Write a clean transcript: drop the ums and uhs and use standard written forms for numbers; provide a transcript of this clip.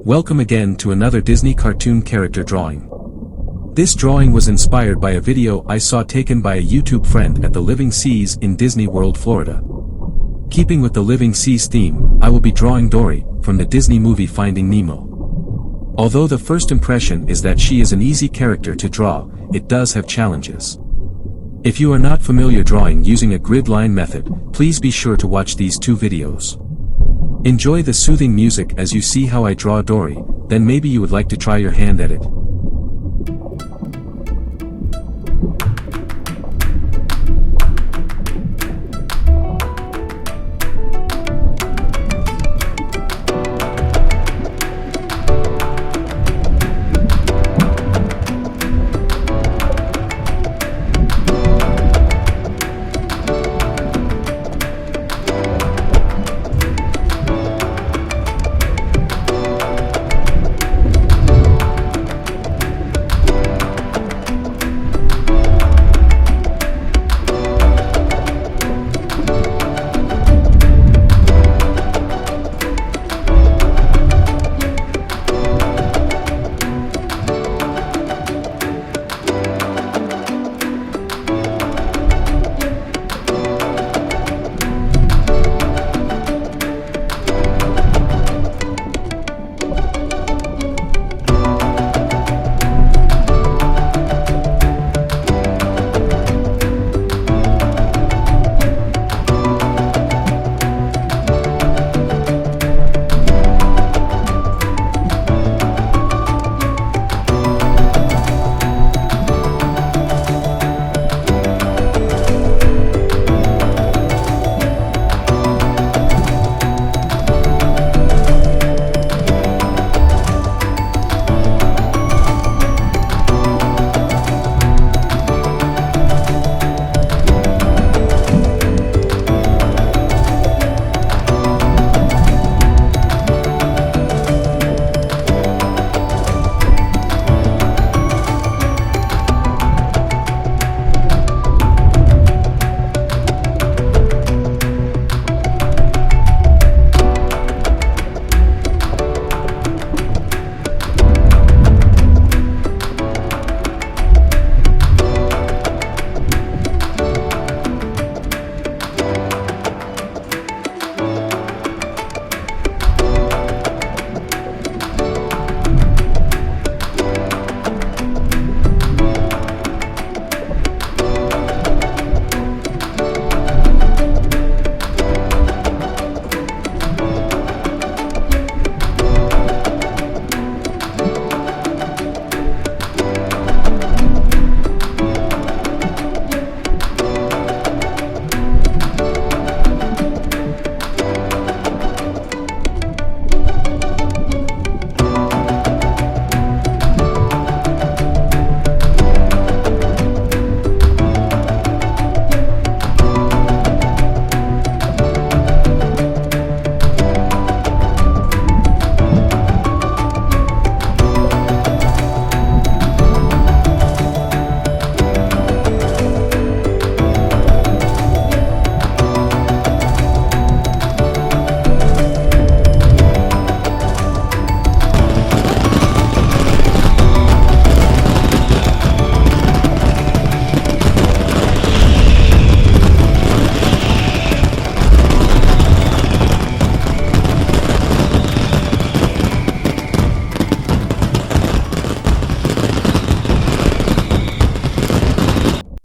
Welcome again to another Disney cartoon character drawing. This drawing was inspired by a video I saw taken by a YouTube friend at the Living Seas in Disney World, Florida. Keeping with the Living Seas theme, I will be drawing Dory, from the Disney movie Finding Nemo. Although the first impression is that she is an easy character to draw, it does have challenges. If you are not familiar drawing using a grid line method, please be sure to watch these two videos. Enjoy the soothing music as you see how I draw Dory, then maybe you would like to try your hand at it.